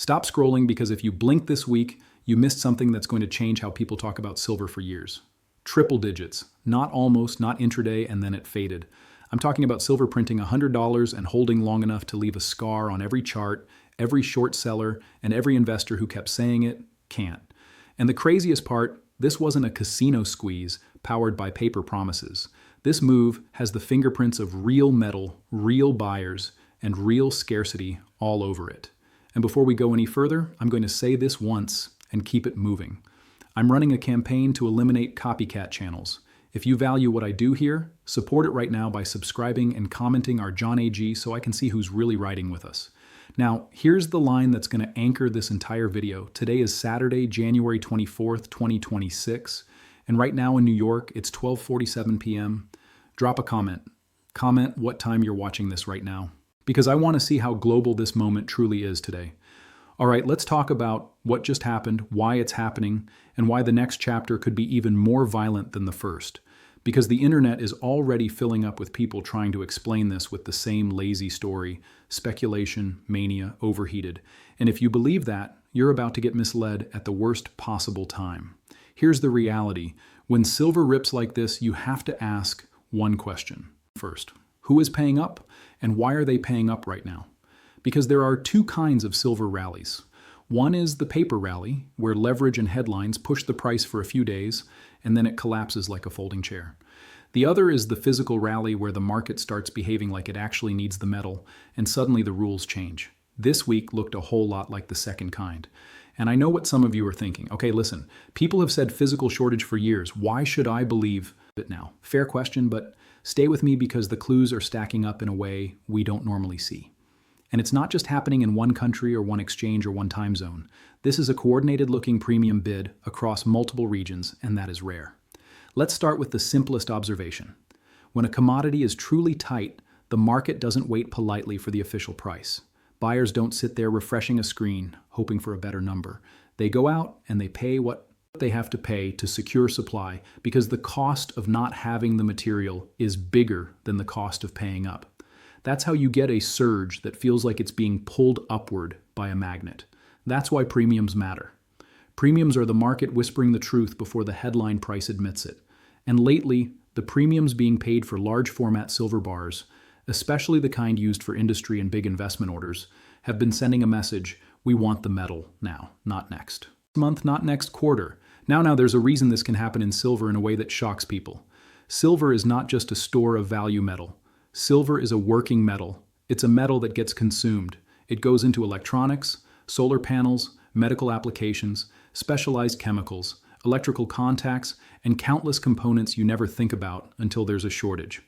Stop scrolling because if you blink this week, you missed something that's going to change how people talk about silver for years. Triple digits, not almost, not intraday, and then it faded. I'm talking about silver printing $100 and holding long enough to leave a scar on every chart, every short seller, and every investor who kept saying it can't. And the craziest part, this wasn't a casino squeeze powered by paper promises. This move has the fingerprints of real metal, real buyers, and real scarcity all over it. And before we go any further, I'm going to say this once and keep it moving. I'm running a campaign to eliminate copycat channels. If you value what I do here, support it right now by subscribing and commenting our John AG so I can see who's really riding with us. Now, here's the line that's going to anchor this entire video. Today is Saturday, January 24th, 2026. And right now in New York, it's 12:47 p.m. Drop a comment. Comment what time you're watching this right now, because I want to see how global this moment truly is today. All right, let's talk about what just happened, why it's happening, and why the next chapter could be even more violent than the first. Because the internet is already filling up with people trying to explain this with the same lazy story, speculation, mania, overheated. And if you believe that, you're about to get misled at the worst possible time. Here's the reality. When silver rips like this, you have to ask one question. First, who is paying up, and why are they paying up right now? Because there are two kinds of silver rallies. One is the paper rally, where leverage and headlines push the price for a few days, and then it collapses like a folding chair. The other is the physical rally, where the market starts behaving like it actually needs the metal, and suddenly the rules change. This week looked a whole lot like the second kind. And I know what some of you are thinking. Okay, listen, people have said physical shortage for years. Why should I believe it now? Fair question, but stay with me because the clues are stacking up in a way we don't normally see. And it's not just happening in one country or one exchange or one time zone. This is a coordinated-looking premium bid across multiple regions, and that is rare. Let's start with the simplest observation. When a commodity is truly tight, the market doesn't wait politely for the official price. Buyers don't sit there refreshing a screen, hoping for a better number. They go out and they pay what they have to pay to secure supply because the cost of not having the material is bigger than the cost of paying up. That's how you get a surge that feels like it's being pulled upward by a magnet. That's why premiums matter. Premiums are the market whispering the truth before the headline price admits it. And lately, the premiums being paid for large format silver bars, especially the kind used for industry and big investment orders, have been sending a message: we want the metal now, not next month, not next quarter. Now, there's a reason this can happen in silver in a way that shocks people. Silver is not just a store of value metal. Silver is a working metal. It's a metal that gets consumed. It goes into electronics, solar panels, medical applications, specialized chemicals, electrical contacts, and countless components you never think about until there's a shortage.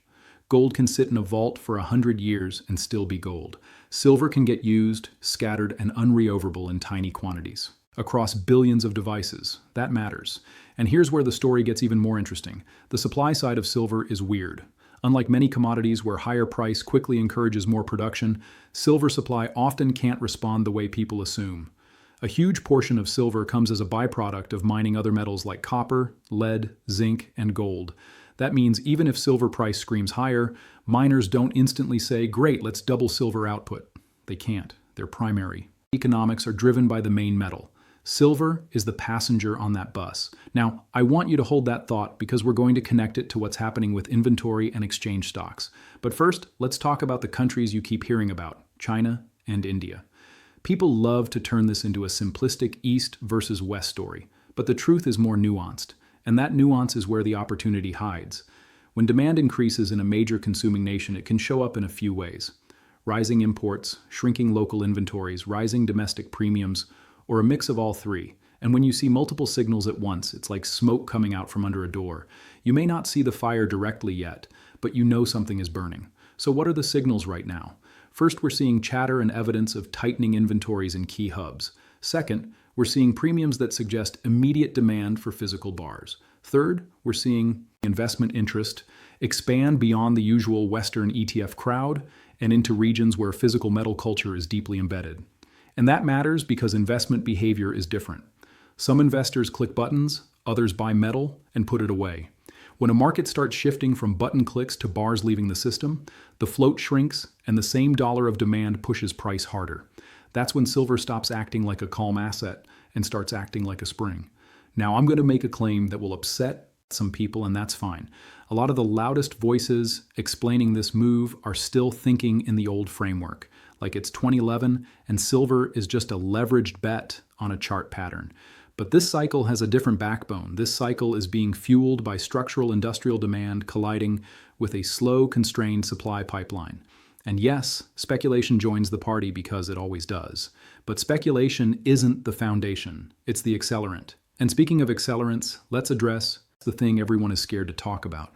Gold can sit in a vault for 100 years and still be gold. Silver can get used, scattered, and unrecoverable in tiny quantities. Across billions of devices. That matters. And here's where the story gets even more interesting. The supply side of silver is weird. Unlike many commodities where higher price quickly encourages more production, silver supply often can't respond the way people assume. A huge portion of silver comes as a byproduct of mining other metals like copper, lead, zinc, and gold. That means even if silver price screams higher, miners don't instantly say, great, let's double silver output. They can't. They're primary. Economics are driven by the main metal. Silver is the passenger on that bus. Now, I want you to hold that thought because we're going to connect it to what's happening with inventory and exchange stocks. But first, let's talk about the countries you keep hearing about, China and India. People love to turn this into a simplistic East versus West story, but the truth is more nuanced, and that nuance is where the opportunity hides. When demand increases in a major consuming nation, it can show up in a few ways. Rising imports, shrinking local inventories, rising domestic premiums, or a mix of all three. And when you see multiple signals at once, it's like smoke coming out from under a door. You may not see the fire directly yet, but you know something is burning. So what are the signals right now? First, we're seeing chatter and evidence of tightening inventories in key hubs. Second, we're seeing premiums that suggest immediate demand for physical bars. Third, we're seeing investment interest expand beyond the usual Western ETF crowd and into regions where physical metal culture is deeply embedded. And that matters because investment behavior is different. Some investors click buttons, others buy metal and put it away. When a market starts shifting from button clicks to bars leaving the system, the float shrinks and the same dollar of demand pushes price harder. That's when silver stops acting like a calm asset and starts acting like a spring. Now, I'm going to make a claim that will upset some people, and that's fine. A lot of the loudest voices explaining this move are still thinking in the old framework, like it's 2011 and silver is just a leveraged bet on a chart pattern. But this cycle has a different backbone. This cycle is being fueled by structural industrial demand colliding with a slow, constrained supply pipeline. And yes, speculation joins the party because it always does. But speculation isn't the foundation, it's the accelerant. And speaking of accelerants, let's address the thing everyone is scared to talk about.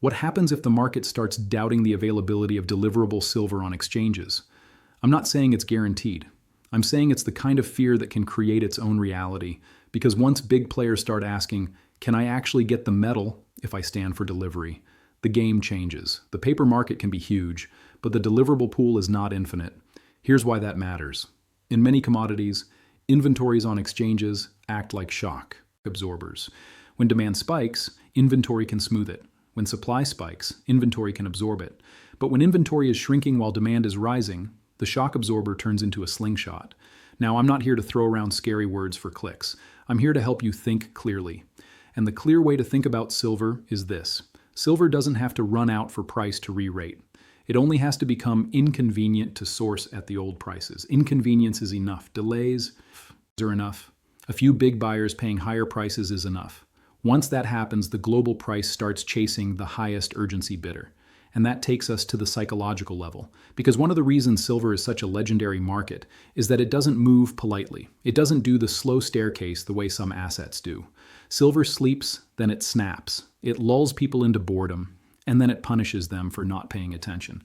What happens if the market starts doubting the availability of deliverable silver on exchanges? I'm not saying it's guaranteed. I'm saying it's the kind of fear that can create its own reality, because once big players start asking, can I actually get the metal if I stand for delivery? The game changes. The paper market can be huge, but the deliverable pool is not infinite. Here's why that matters. In many commodities, inventories on exchanges act like shock absorbers. When demand spikes, inventory can smooth it. When supply spikes, inventory can absorb it. But when inventory is shrinking while demand is rising, the shock absorber turns into a slingshot. Now, I'm not here to throw around scary words for clicks. I'm here to help you think clearly. And the clear way to think about silver is this. Silver doesn't have to run out for price to re-rate. It only has to become inconvenient to source at the old prices. Inconvenience is enough. Delays are enough. A few big buyers paying higher prices is enough. Once that happens, the global price starts chasing the highest urgency bidder. And that takes us to the psychological level. Because one of the reasons silver is such a legendary market is that it doesn't move politely. It doesn't do the slow staircase the way some assets do. Silver sleeps, then it snaps. It lulls people into boredom, and then it punishes them for not paying attention.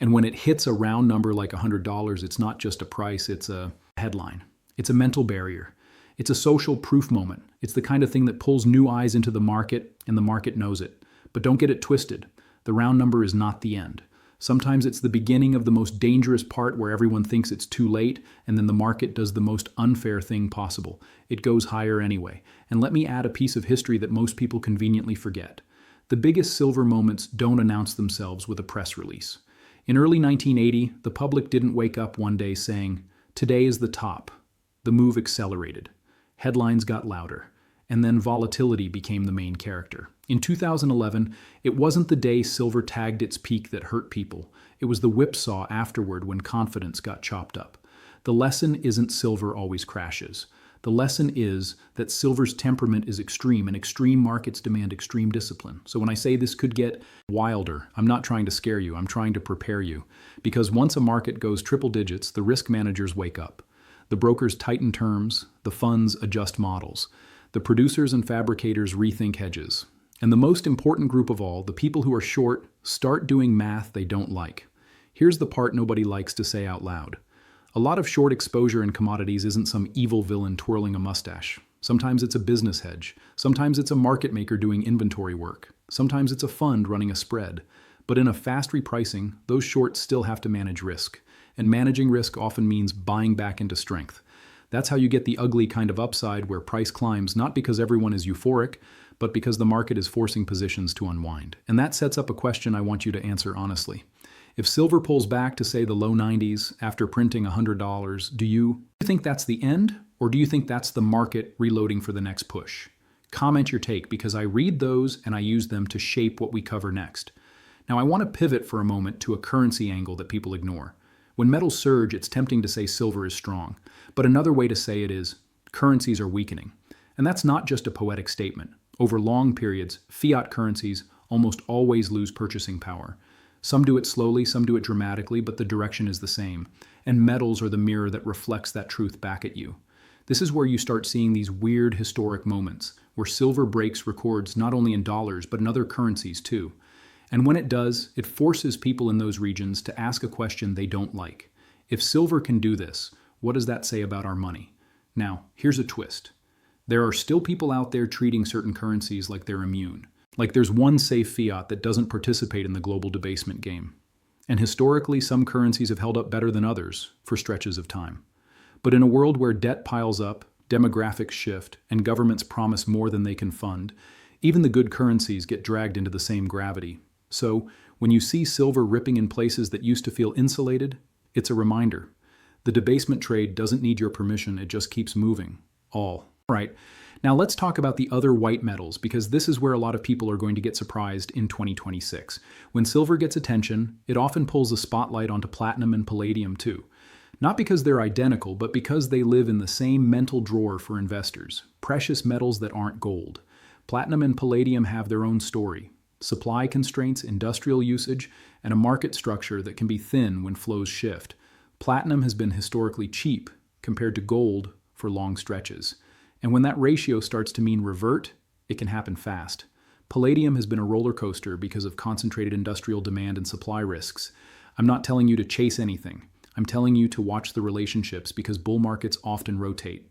And when it hits a round number like $100, it's not just a price, it's a headline. It's a mental barrier. It's a social proof moment. It's the kind of thing that pulls new eyes into the market, and the market knows it. But don't get it twisted. The round number is not the end. Sometimes it's the beginning of the most dangerous part where everyone thinks it's too late, and then the market does the most unfair thing possible. It goes higher anyway. And let me add a piece of history that most people conveniently forget. The biggest silver moments don't announce themselves with a press release. In early 1980, the public didn't wake up one day saying, "Today is the top." The move accelerated. Headlines got louder. And then volatility became the main character. In 2011, it wasn't the day silver tagged its peak that hurt people. It was the whipsaw afterward when confidence got chopped up. The lesson isn't silver always crashes. The lesson is that silver's temperament is extreme, and extreme markets demand extreme discipline. So when I say this could get wilder, I'm not trying to scare you, I'm trying to prepare you. Because once a market goes triple digits, the risk managers wake up. The brokers tighten terms, the funds adjust models. The producers and fabricators rethink hedges. And the most important group of all, the people who are short, start doing math they don't like. Here's the part nobody likes to say out loud. A lot of short exposure in commodities isn't some evil villain twirling a mustache. Sometimes it's a business hedge. Sometimes it's a market maker doing inventory work. Sometimes it's a fund running a spread. But in a fast repricing, those shorts still have to manage risk. And managing risk often means buying back into strength. That's how you get the ugly kind of upside where price climbs not because everyone is euphoric, but because the market is forcing positions to unwind. And that sets up a question I want you to answer honestly. If silver pulls back to, say, the low 90s after printing $100, do you think that's the end? Or do you think that's the market reloading for the next push? Comment your take, because I read those and I use them to shape what we cover next. Now, I want to pivot for a moment to a currency angle that people ignore. When metals surge, it's tempting to say silver is strong. But another way to say it is, currencies are weakening. And that's not just a poetic statement. Over long periods, fiat currencies almost always lose purchasing power. Some do it slowly, some do it dramatically, but the direction is the same. And metals are the mirror that reflects that truth back at you. This is where you start seeing these weird historic moments, where silver breaks records not only in dollars, but in other currencies too. And when it does, it forces people in those regions to ask a question they don't like. If silver can do this, what does that say about our money? Now, here's a twist. There are still people out there treating certain currencies like they're immune. Like there's one safe fiat that doesn't participate in the global debasement game. And historically, some currencies have held up better than others for stretches of time. But in a world where debt piles up, demographics shift, and governments promise more than they can fund, even the good currencies get dragged into the same gravity. So, when you see silver ripping in places that used to feel insulated, it's a reminder. The debasement trade doesn't need your permission, it just keeps moving. All right. Now let's talk about the other white metals, because this is where a lot of people are going to get surprised in 2026. When silver gets attention, it often pulls a spotlight onto platinum and palladium too. Not because they're identical, but because they live in the same mental drawer for investors. Precious metals that aren't gold. Platinum and palladium have their own story. Supply constraints, industrial usage, and a market structure that can be thin when flows shift. Platinum has been historically cheap compared to gold for long stretches. And when that ratio starts to mean revert, it can happen fast. Palladium has been a roller coaster because of concentrated industrial demand and supply risks. I'm not telling you to chase anything. I'm telling you to watch the relationships because bull markets often rotate.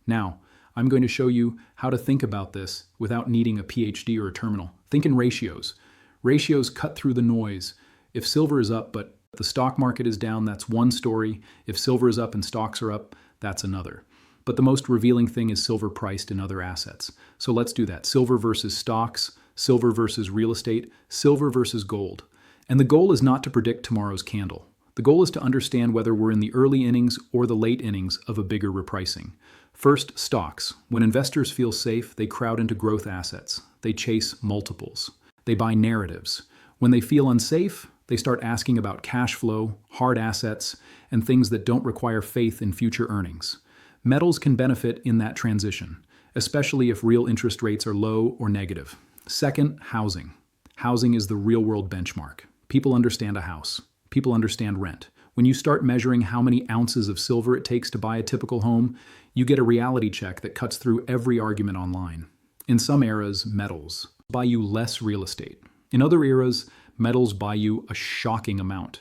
Now, I'm going to show you how to think about this without needing a PhD or a terminal. Think in ratios. Ratios cut through the noise. If silver is up but the stock market is down, that's one story. If silver is up and stocks are up, that's another. But the most revealing thing is silver priced in other assets. So let's do that. Silver versus stocks, silver versus real estate, silver versus gold. And the goal is not to predict tomorrow's candle. The goal is to understand whether we're in the early innings or the late innings of a bigger repricing. First, stocks. When investors feel safe, they crowd into growth assets. They chase multiples. They buy narratives. When they feel unsafe, they start asking about cash flow, hard assets, and things that don't require faith in future earnings. Metals can benefit in that transition, especially if real interest rates are low or negative. Second, housing. Housing is the real-world benchmark. People understand a house. People understand rent. When you start measuring how many ounces of silver it takes to buy a typical home, you get a reality check that cuts through every argument online. In some eras, metals buy you less real estate. In other eras, metals buy you a shocking amount.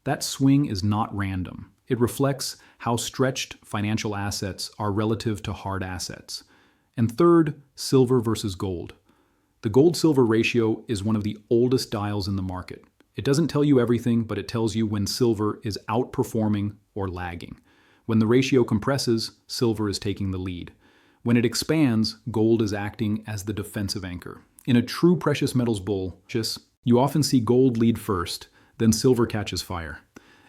That swing is not random. It reflects how stretched financial assets are relative to hard assets. And third, silver versus gold. The gold-silver ratio is one of the oldest dials in the market. It doesn't tell you everything, but it tells you when silver is outperforming or lagging. When the ratio compresses, silver is taking the lead. When it expands, gold is acting as the defensive anchor. In a true precious metals bull, you often see gold lead first, then silver catches fire.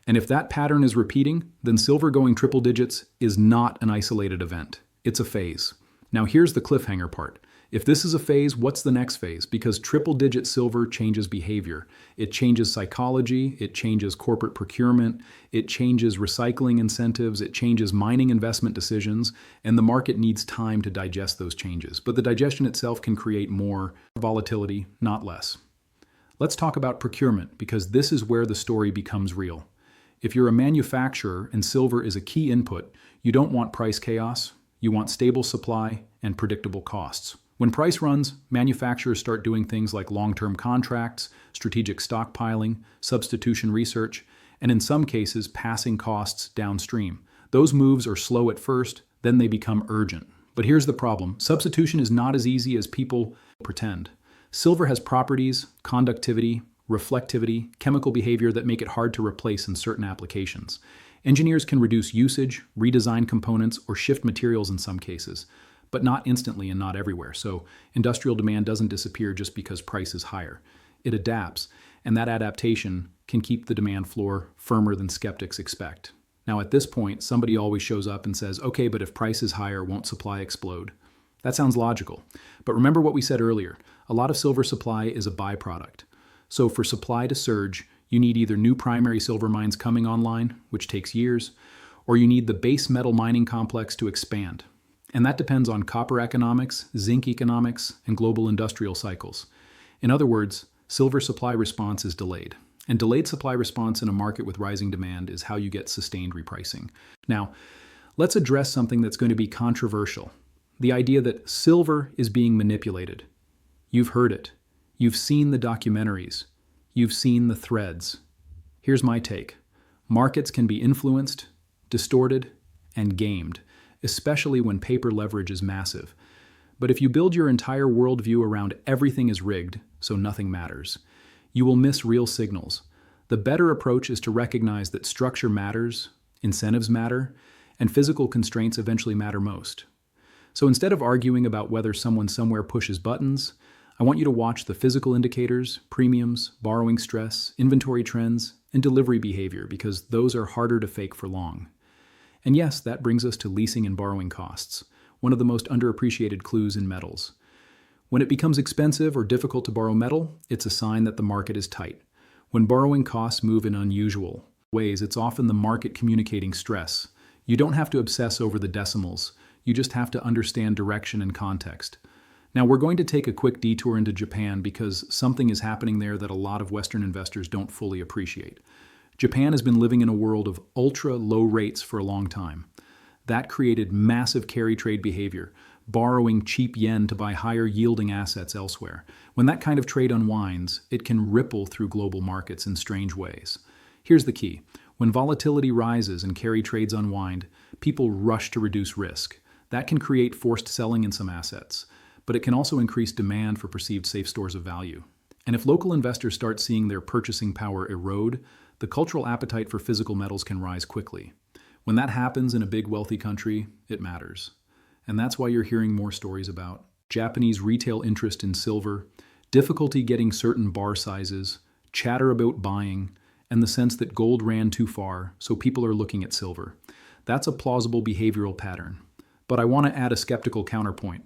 And if that pattern is repeating, then silver going triple digits is not an isolated event. It's a phase. Now here's the cliffhanger part. If this is a phase, what's the next phase? Because triple-digit silver changes behavior. It changes psychology, it changes corporate procurement, it changes recycling incentives, it changes mining investment decisions, and the market needs time to digest those changes. But the digestion itself can create more volatility, not less. Let's talk about procurement, because this is where the story becomes real. If you're a manufacturer and silver is a key input, you don't want price chaos, you want stable supply and predictable costs. When price runs, manufacturers start doing things like long-term contracts, strategic stockpiling, substitution research, and in some cases, passing costs downstream. Those moves are slow at first, then they become urgent. But here's the problem. Substitution is not as easy as people pretend. Silver has properties, conductivity, reflectivity, chemical behavior that make it hard to replace in certain applications. Engineers can reduce usage, redesign components, or shift materials in some cases, but not instantly and not everywhere. So industrial demand doesn't disappear just because price is higher. It adapts, and that adaptation can keep the demand floor firmer than skeptics expect. Now at this point, somebody always shows up and says, okay, but if price is higher, won't supply explode? That sounds logical. But remember what we said earlier, a lot of silver supply is a byproduct. So for supply to surge, you need either new primary silver mines coming online, which takes years, or you need the base metal mining complex to expand. And that depends on copper economics, zinc economics, and global industrial cycles. In other words, silver supply response is delayed. And delayed supply response in a market with rising demand is how you get sustained repricing. Now, let's address something that's going to be controversial. The idea that silver is being manipulated. You've heard it. You've seen the documentaries. You've seen the threads. Here's my take. Markets can be influenced, distorted, and gamed, especially when paper leverage is massive. But if you build your entire worldview around everything is rigged, so nothing matters, you will miss real signals. The better approach is to recognize that structure matters, incentives matter, and physical constraints eventually matter most. So instead of arguing about whether someone somewhere pushes buttons, I want you to watch the physical indicators, premiums, borrowing stress, inventory trends, and delivery behavior because those are harder to fake for long. And yes, that brings us to leasing and borrowing costs, one of the most underappreciated clues in metals. When it becomes expensive or difficult to borrow metal, it's a sign that the market is tight. When borrowing costs move in unusual ways, it's often the market communicating stress. You don't have to obsess over the decimals. You just have to understand direction and context. Now, we're going to take a quick detour into Japan because something is happening there that a lot of Western investors don't fully appreciate. Japan has been living in a world of ultra-low rates for a long time. That created massive carry trade behavior, borrowing cheap yen to buy higher-yielding assets elsewhere. When that kind of trade unwinds, it can ripple through global markets in strange ways. Here's the key. When volatility rises and carry trades unwind, people rush to reduce risk. That can create forced selling in some assets, but it can also increase demand for perceived safe stores of value. And if local investors start seeing their purchasing power erode, the cultural appetite for physical metals can rise quickly. When that happens in a big, wealthy country, it matters. And that's why you're hearing more stories about Japanese retail interest in silver, difficulty getting certain bar sizes, chatter about buying, and the sense that gold ran too far, so people are looking at silver. That's a plausible behavioral pattern. But I want to add a skeptical counterpoint.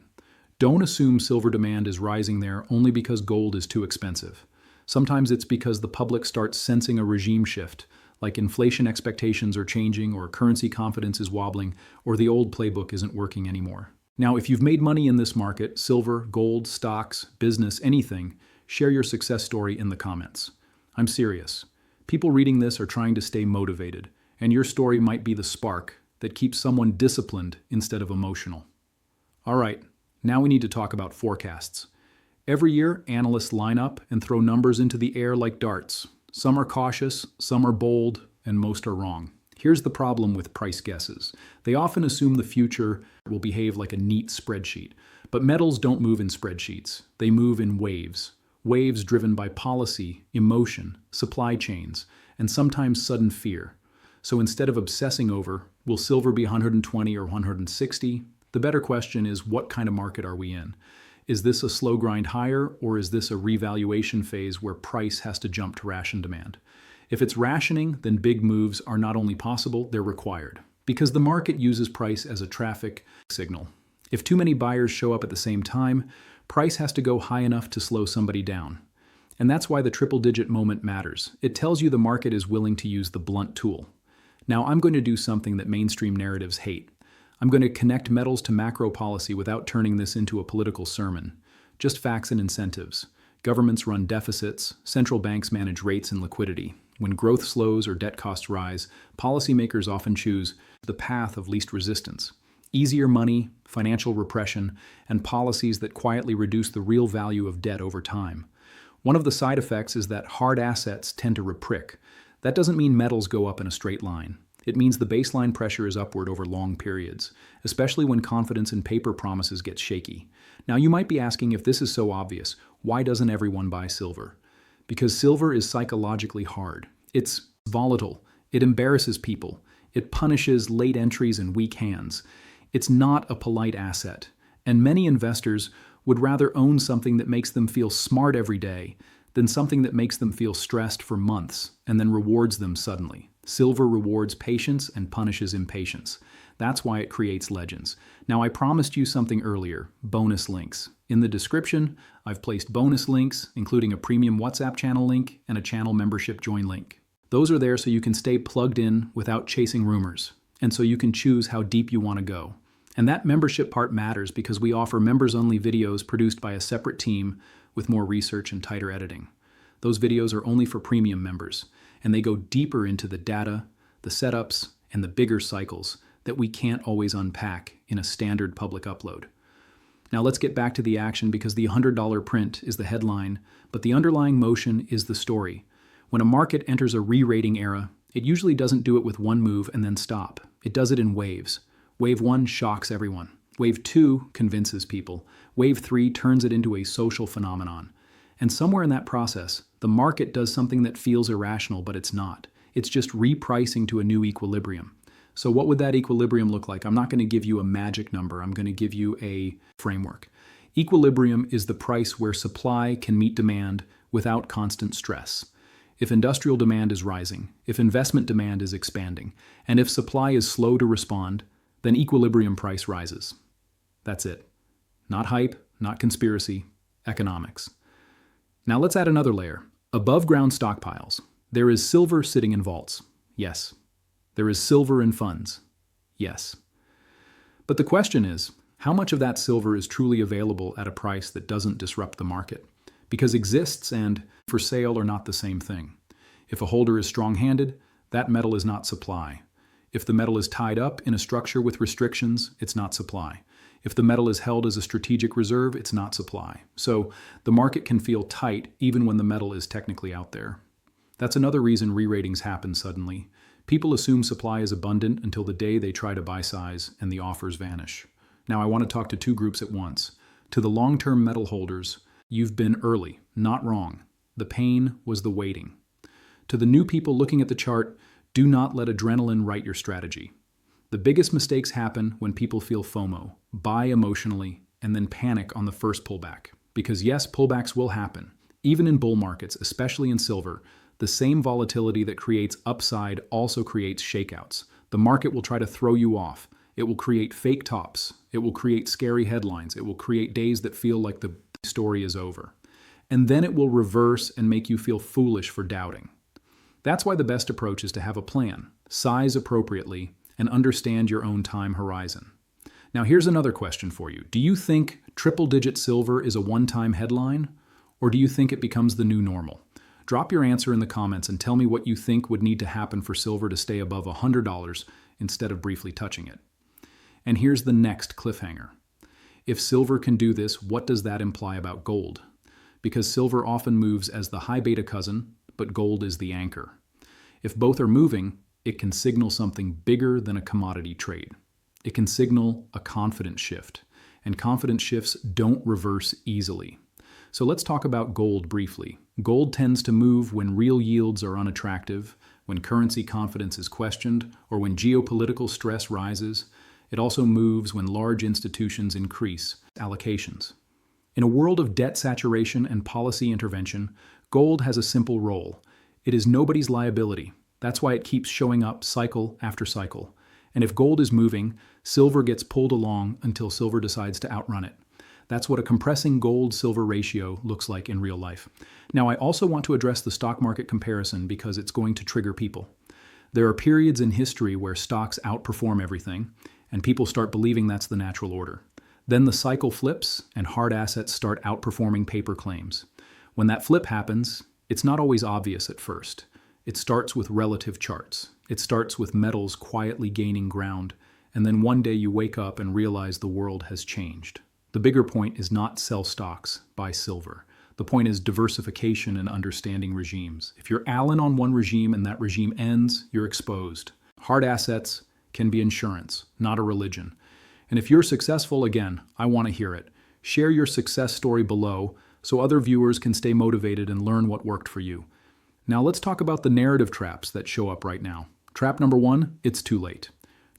Don't assume silver demand is rising there only because gold is too expensive. Sometimes it's because the public starts sensing a regime shift, like inflation expectations are changing, or currency confidence is wobbling, or the old playbook isn't working anymore. Now, if you've made money in this market, silver, gold, stocks, business, anything, share your success story in the comments. I'm serious. People reading this are trying to stay motivated, and your story might be the spark that keeps someone disciplined instead of emotional. All right, now we need to talk about forecasts. Every year, analysts line up and throw numbers into the air like darts. Some are cautious, some are bold, and most are wrong. Here's the problem with price guesses. They often assume the future will behave like a neat spreadsheet. But metals don't move in spreadsheets. They move in waves. Waves driven by policy, emotion, supply chains, and sometimes sudden fear. So instead of obsessing over, will silver be 120 or 160? The better question is, what kind of market are we in? Is this a slow grind higher, or is this a revaluation phase where price has to jump to ration demand? If it's rationing, then big moves are not only possible, they're required. Because the market uses price as a traffic signal. If too many buyers show up at the same time, price has to go high enough to slow somebody down. And that's why the triple-digit moment matters. It tells you the market is willing to use the blunt tool. Now, I'm going to do something that mainstream narratives hate. I'm going to connect metals to macro policy without turning this into a political sermon. Just facts and incentives. Governments run deficits, central banks manage rates and liquidity. When growth slows or debt costs rise, policymakers often choose the path of least resistance. Easier money, financial repression, and policies that quietly reduce the real value of debt over time. One of the side effects is that hard assets tend to reprick. That doesn't mean metals go up in a straight line. It means the baseline pressure is upward over long periods, especially when confidence in paper promises gets shaky. Now, you might be asking, if this is so obvious, why doesn't everyone buy silver? Because silver is psychologically hard. It's volatile. It embarrasses people. It punishes late entries and weak hands. It's not a polite asset. And many investors would rather own something that makes them feel smart every day than something that makes them feel stressed for months and then rewards them suddenly. Silver rewards patience and punishes impatience. That's why it creates legends. Now, I promised you something earlier, bonus links. In the description, I've placed bonus links, including a premium WhatsApp channel link and a channel membership join link. Those are there so you can stay plugged in without chasing rumors, and so you can choose how deep you want to go. And that membership part matters because we offer members-only videos produced by a separate team with more research and tighter editing. Those videos are only for premium members, and they go deeper into the data, the setups, and the bigger cycles that we can't always unpack in a standard public upload. Now let's get back to the action, because the $100 print is the headline, but the underlying motion is the story. When a market enters a re-rating era, it usually doesn't do it with one move and then stop. It does it in waves. Wave 1 shocks everyone. Wave 2 convinces people. Wave 3 turns it into a social phenomenon. And somewhere in that process, the market does something that feels irrational, but it's not. It's just repricing to a new equilibrium. So what would that equilibrium look like? I'm not going to give you a magic number. I'm going to give you a framework. Equilibrium is the price where supply can meet demand without constant stress. if industrial demand is rising, if investment demand is expanding, and if supply is slow to respond, then equilibrium price rises. That's it. Not hype, not conspiracy, economics. Now let's add another layer. Above ground stockpiles. There is silver sitting in vaults. Yes. There is silver in funds. Yes. But the question is, how much of that silver is truly available at a price that doesn't disrupt the market? Because exists and for sale are not the same thing. If a holder is strong-handed, that metal is not supply. If the metal is tied up in a structure with restrictions, it's not supply. If the metal is held as a strategic reserve, it's not supply. So the market can feel tight even when the metal is technically out there. That's another reason re-ratings happen suddenly. People assume supply is abundant until the day they try to buy size and the offers vanish. Now I want to talk to two groups at once. To the long-term metal holders, you've been early, not wrong. The pain was the waiting. To the new people looking at the chart, do not let adrenaline write your strategy. The biggest mistakes happen when people feel FOMO, buy emotionally, and then panic on the first pullback. Because yes, pullbacks will happen. Even in bull markets, especially in silver, the same volatility that creates upside also creates shakeouts. The market will try to throw you off. It will create fake tops. It will create scary headlines. It will create days that feel like the story is over. And then it will reverse and make you feel foolish for doubting. That's why the best approach is to have a plan, size appropriately, and understand your own time horizon. Now here's another question for you. Do you think triple-digit silver is a one-time headline, or do you think it becomes the new normal? Drop your answer in the comments and tell me what you think would need to happen for silver to stay above $100 instead of briefly touching it. And here's the next cliffhanger. If silver can do this, what does that imply about gold? Because silver often moves as the high beta cousin, but gold is the anchor. If both are moving, it can signal something bigger than a commodity trade. It can signal a confidence shift, and confidence shifts don't reverse easily. So let's talk about gold briefly. Gold tends to move when real yields are unattractive, when currency confidence is questioned, or when geopolitical stress rises. It also moves when large institutions increase allocations. In a world of debt saturation and policy intervention, gold has a simple role. It is nobody's liability. That's why it keeps showing up cycle after cycle. And if gold is moving, silver gets pulled along until silver decides to outrun it. That's what a compressing gold-silver ratio looks like in real life. Now, I also want to address the stock market comparison because it's going to trigger people. There are periods in history where stocks outperform everything, and people start believing that's the natural order. Then the cycle flips, and hard assets start outperforming paper claims. When that flip happens, it's not always obvious at first. It starts with relative charts. It starts with metals quietly gaining ground, and then one day you wake up and realize the world has changed. The bigger point is not sell stocks, buy silver. The point is diversification and understanding regimes. If you're Allen on one regime and that regime ends, you're exposed. Hard assets can be insurance, not a religion. And if you're successful, again, I want to hear it. Share your success story below so other viewers can stay motivated and learn what worked for you. Now let's talk about the narrative traps that show up right now. Trap number 1, it's too late.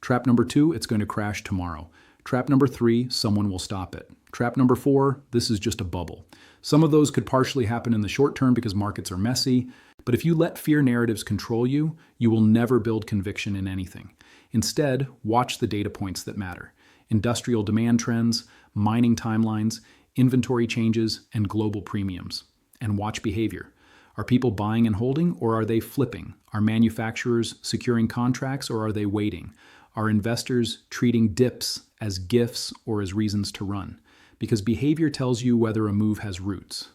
Trap number 2, it's going to crash tomorrow. Trap number 3, someone will stop it. Trap number 4, this is just a bubble. Some of those could partially happen in the short term because markets are messy, but if you let fear narratives control you, you will never build conviction in anything. Instead, watch the data points that matter. Industrial demand trends, mining timelines, inventory changes, and global premiums. And watch behavior. Are people buying and holding, or are they flipping? Are manufacturers securing contracts, or are they waiting? Are investors treating dips as gifts or as reasons to run? Because behavior tells you whether a move has roots.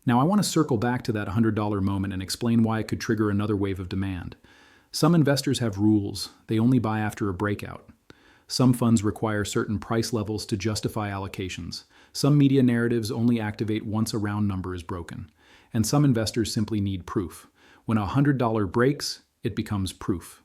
Now I want to circle back to that $100 moment and explain why it could trigger another wave of demand. Some investors have rules. They only buy after a breakout. Some funds require certain price levels to justify allocations. Some media narratives only activate once a round number is broken. And some investors simply need proof. When a $100 breaks, it becomes proof.